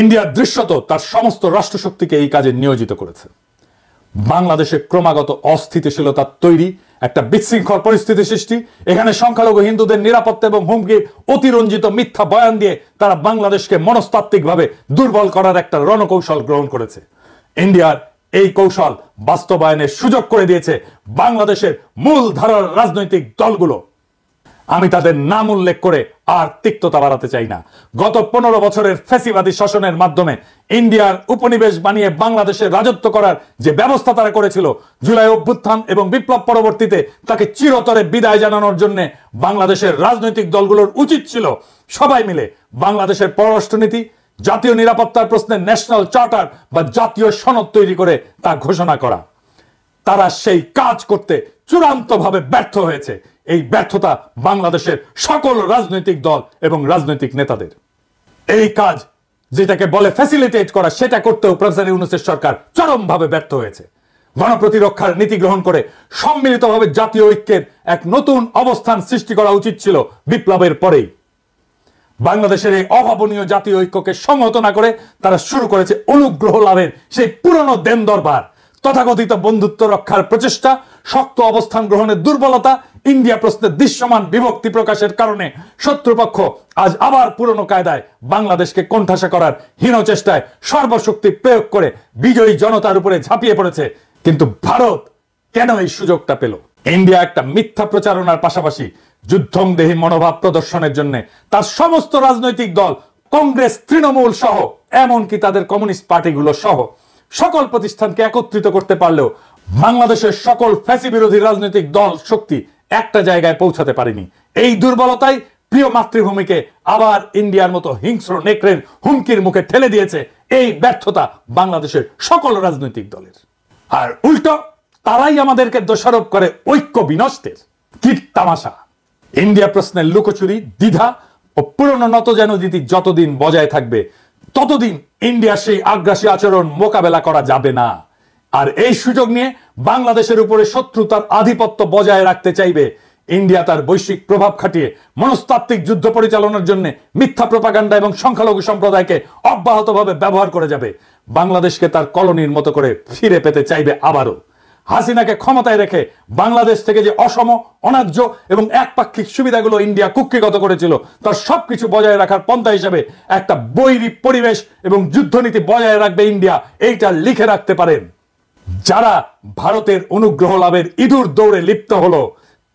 India দৃশ্যত তার সমস্ত রাষ্ট্রশক্তিকে এই কাজে নিয়োজিত করেছে। বাংলাদেশে ক্রমাগত অস্থিতিশীলতা তৈরি, একটা বিশৃঙ্খল পরিস্থিতি সৃষ্টি, এখানে সংখ্যালঘু হিন্দুদের নিরাপত্তা এবং হুমকির অতিরঞ্জিত মিথ্যা বয়ান দিয়ে তারা বাংলাদেশকে মনস্তাত্ত্বিকভাবে দুর্বল করার একটা রণকৌশল গ্রহণ করেছে। ইন্ডিয়ার এই কৌশল বাস্তবায়নের সুযোগ করে দিয়েছে বাংলাদেশের মূল ধারার রাজনৈতিক দলগুলো। আমি তাদের নাম উল্লেখ করে আর তিক্ততা বাড়াতে চাই না। গত 15 বছরের ফ্যাসিবাদী শাসনের মাধ্যমে ইন্ডিয়ার উপনিবেশ বানিয়ে বাংলাদেশে রাজত্ব করার যে ব্যবস্থা তারা করেছিল, জুলাই অভ্যুত্থান এবং বিপ্লব পরবর্তীতে তাকে চিরতরে বিদায় জানানোর জন্য বাংলাদেশের রাজনৈতিক দলগুলোর উচিত ছিল সবাই মিলে বাংলাদেশের পররাষ্ট্রনীতি, জাতীয় নিরাপত্তার প্রশ্নে ন্যাশনাল চার্টার বা জাতীয় সনদ তৈরি করে তা ঘোষণা করা। তারা সেই কাজ করতে চূড়ান্তভাবে ব্যর্থ হয়েছে। এই ব্যর্থতা বাংলাদেশের সকল রাজনৈতিক দল এবং রাজনৈতিক নেতাদের। এই কাজ যেটাকে বলে ফ্যাসিলিটেট করা, সেটা করতেও প্রফেসর ইউনূসের সরকার চরমভাবে ব্যর্থ হয়েছে। গণপ্রতিরক্ষার নীতি গ্রহণ করে সম্মিলিতভাবে জাতীয় ঐক্যের এক নতুন অবস্থান সৃষ্টি করা উচিত ছিল বিপ্লবের পরেই। বাংলাদেশের এই অভাবনীয় জাতীয় ঐক্যকে সংহত না করে তারা শুরু করেছে অনুগ্রহ লাভের সেই পুরনো দেন দরবার, তথাকথিত বন্ধুত্ব রক্ষার প্রচেষ্টা, শক্ত অবস্থান গ্রহণের দুর্বলতা, ইন্ডিয়া প্রশ্নে দৃশ্যমান বিভক্তি প্রকাশের কারণে শত্রুপক্ষ আজ আবার পুরনো কায়দায় বাংলাদেশকে কোণঠাসা করার হীন চেষ্টায় সর্বশক্তি প্রয়োগ করে বিজয়ী জনতার উপরে ঝাঁপিয়ে পড়েছে। কিন্তু ভারত কেন এই সুযোগটা পেল? ইন্ডিয়া একটা মিথ্যা প্রচারণার পাশাপাশি যুদ্ধংদেহী মনোভাব প্রদর্শনের জন্য তার সমস্ত রাজনৈতিক দল, কংগ্রেস, তৃণমূল সহ এমনকি তাদের কমিউনিস্ট পার্টিগুলো সহ সকল প্রতিষ্ঠানকে একত্রিত করতে পারলেও বাংলাদেশের সকল ফ্যাসি বিরোধী রাজনৈতিক দল শক্তি একটা জায়গায় পৌঁছাতে পারেনি। এই দুর্বলতাই প্রিয় মাতৃভূমিকে আবার ইন্ডিয়ার মতো হিংস্র নেকড়ের হুমকির মুখে ঠেলে দিয়েছে। এই ব্যর্থতা বাংলাদেশের সকল রাজনৈতিক দলের। আর উল্টো তারাই আমাদেরকে দোষারোপ করে ঐক্য বিনষ্টের। কি তামাশা! ইন্ডিয়া প্রশ্নের লুকোচুরি, দ্বিধা ও পুরনো নতজানুরীতি যতদিন বজায় থাকবে ততদিন ইন্ডিয়ার সেই আগ্রাসী আচরণ মোকাবেলা করা যাবে না। আর এই সুযোগ নিয়ে বাংলাদেশের উপরে শত্রু তার আধিপত্য বজায় রাখতে চাইবে। ইন্ডিয়া তার বৈশ্বিক প্রভাব খাটিয়ে মনস্তাত্ত্বিক যুদ্ধ পরিচালনার জন্য মিথ্যা প্রপাগান্ডা এবং সংখ্যালঘু সম্প্রদায়কে অব্যাহতভাবে ব্যবহার করে যাবে। বাংলাদেশকে তার কলোনির মতো করে ফিরে পেতে চাইবে আবারও। হাসিনাকে ক্ষমতায় রেখে বাংলাদেশ থেকে যে অসম, অন্যায্য এবং একপাক্ষিক সুবিধাগুলো ইন্ডিয়া কুক্ষিগত করেছিল তার সবকিছু বজায় রাখার পন্থা হিসেবে একটা বৈরী পরিবেশ এবং যুদ্ধনীতি বজায় রাখবে ইন্ডিয়া। এইটা লিখে রাখতে পারেন। যারা ভারতের অনুগ্রহ লাভের ইঁদুর দৌড়ে লিপ্ত হলো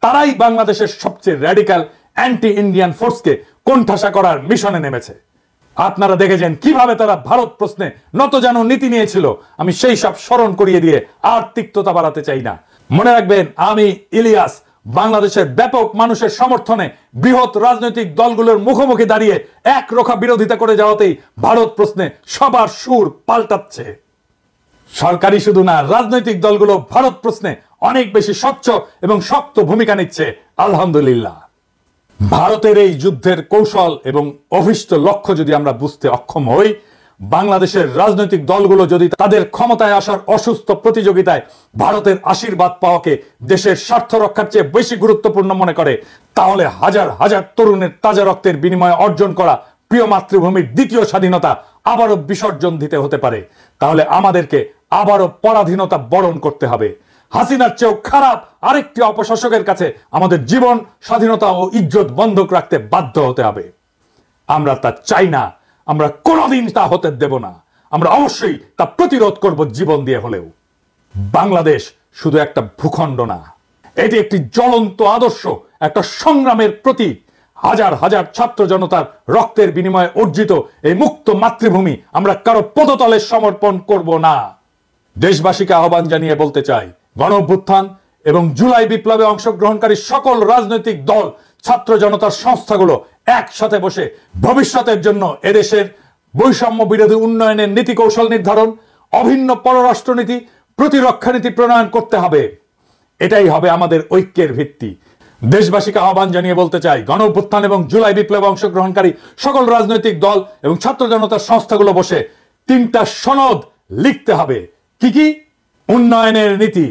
তারাই বাংলাদেশের সবচেয়ে র্যাডিক্যাল অ্যান্টি ইন্ডিয়ান ফোর্সকে কোণঠাসা করার মিশনে নেমেছে। আপনারা দেখেছেন কিভাবে তারা ভারত প্রশ্নে নতজানু নীতি নিয়েছিল। আমি সেই সব স্মরণ করিয়ে দিয়ে আর তিক্ততা বাড়াতে চাই না। মনে রাখবেন, আমি ইলিয়াস বাংলাদেশের ব্যাপক মানুষের সমর্থনে বৃহৎ রাজনৈতিক দলগুলোর মুখোমুখি দাঁড়িয়ে একরোখা বিরোধিতা করে যাওয়াতেই ভারত প্রশ্নে সবার সুর পাল্টাচ্ছে। সরকারি শুধু না, রাজনৈতিক দলগুলো ভারত প্রশ্নে অনেক বেশি স্বচ্ছ এবং শক্ত ভূমিকা নিচ্ছে। আলহামদুলিল্লাহ। ভারতের এই যুদ্ধের কৌশল এবং অভিষ্ট লক্ষ্য যদি আমরা বুঝতে অক্ষম হই, বাংলাদেশের রাজনৈতিক দলগুলো যদি তাদের ক্ষমতায় আসার অসুস্থ প্রতিযোগিতায় ভারতের আশীর্বাদ পাওয়াকে দেশের স্বার্থ রক্ষার চেয়ে বেশি গুরুত্বপূর্ণ মনে করে, তাহলে হাজার হাজার তরুণের তাজা রক্তের বিনিময়ে অর্জন করা প্রিয় মাতৃভূমির দ্বিতীয় স্বাধীনতা আবারও বিসর্জন দিতে হতে পারে। তাহলে আমাদেরকে আবারও পরাধীনতা বরণ করতে হবে। হাসিনার চেয়েও খারাপ আরেকটি অপশাসকের কাছে আমাদের জীবন, স্বাধীনতা ও ইজ্জত বন্ধক রাখতে বাধ্য হতে হবে। আমরা তা চাই না, আমরা কোনোদিন তা হতে দেব না। আমরা অবশ্যই তা প্রতিরোধ করব জীবন দিয়ে হলেও। বাংলাদেশ শুধু একটা ভূখণ্ড না, এটি একটি জ্বলন্ত আদর্শ, একটা সংগ্রামের প্রতীক। হাজার হাজার ছাত্র জনতার রক্তের বিনিময়ে অর্জিত এই মুক্ত মাতৃভূমি আমরা কারো পদতলে সমর্পণ করব না। দেশবাসীকে আহ্বান জানিয়ে বলতে চাই, গণঅভ্যুত্থান এবং জুলাই বিপ্লবে অংশগ্রহণকারী সকল রাজনৈতিক দল, ছাত্র জনতার সংস্থাগুলো একসাথে বসে ভবিষ্যতের জন্য এদেশের বৈষম্য বিরোধী উন্নয়নের নীতি কৌশল নির্ধারণ, অভিন্ন পররাষ্ট্রনীতি, প্রতিরক্ষা নীতি প্রণয়ন করতে হবে। এটাই হবে আমাদের ঐক্যের ভিত্তি। দেশবাসীকে আহ্বান জানিয়ে বলতে চাই, গণঅভ্যুত্থান এবং জুলাই বিপ্লবে অংশগ্রহণকারী সকল রাজনৈতিক দল এবং ছাত্র জনতার সংস্থাগুলো বসে 3টা সনদ লিখতে হবে। কি কি? উন্নয়নের নীতি,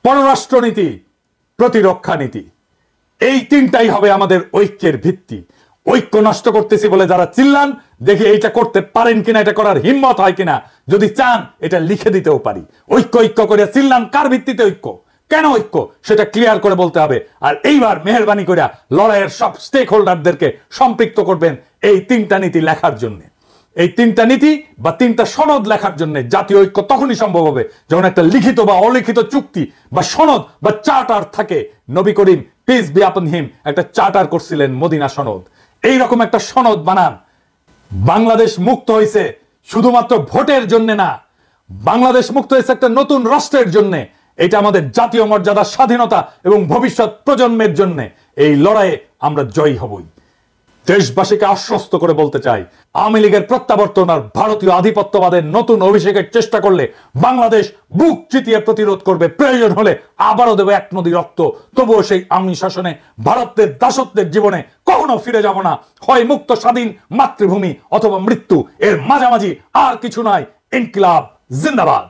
পররাষ্ট্রনীতি, প্রতিরক্ষা নীতি। এই 3টাই হবে আমাদের ঐক্যের ভিত্তি। ঐক্য নষ্ট করতেছি বলে যারা চিল্লান, দেখি এইটা করতে পারেন কিনা, এটা করার হিম্মত হয় কিনা। যদি চান এটা লিখে দিতেও পারি। ঐক্য ঐক্য করে চিল্লান, কার ভিত্তিতে ঐক্য, কেন ঐক্য, সেটা ক্লিয়ার করে বলতে হবে। আর এইবার মেহেরবানি করে লড়াইয়ের সব স্টেক হোল্ডারদেরকে সম্পৃক্ত করবেন এই 3টা নীতি লেখার জন্য। এই 3টা নীতি বা 3টা সনদ লেখার জন্য জাতীয় ঐক্য তখনই সম্ভব হবে যখন একটা লিখিত বা অলিখিত চুক্তি বা সনদ বা চার্টার থাকে। নবী করিম পিস বি আপন হিম একটা চার্টার করছিলেন, মদিনা সনদ। এইরকম একটা সনদ বানান। বাংলাদেশ মুক্ত হয়েছে শুধুমাত্র ভোটের জন্য না, বাংলাদেশ মুক্ত হয়েছে একটা নতুন রাষ্ট্রের জন্য। এটা আমাদের জাতীয় মর্যাদা, স্বাধীনতা এবং ভবিষ্যৎ প্রজন্মের জন্য। এই লড়াইয়ে আমরা জয়ী হবই। দেশবাসীকে আশ্বস্ত করে বলতে চাই, আওয়ামী লীগের প্রত্যাবর্তন আর ভারতীয় আধিপত্যবাদের নতুন অভিষেকের চেষ্টা করলে বাংলাদেশ বুক চিতিয়ে প্রতিরোধ করবে। প্রয়োজন হলে আবারও দেবে 1 নদী রক্ত। তবুও সেই আওয়ামী শাসনে, ভারতের দাসত্বের জীবনে কখনো ফিরে যাব না। হয় মুক্ত স্বাধীন মাতৃভূমি অথবা মৃত্যু, এর মাঝামাঝি আর কিছু নয়। ইনকিলাব জিন্দাবাদ।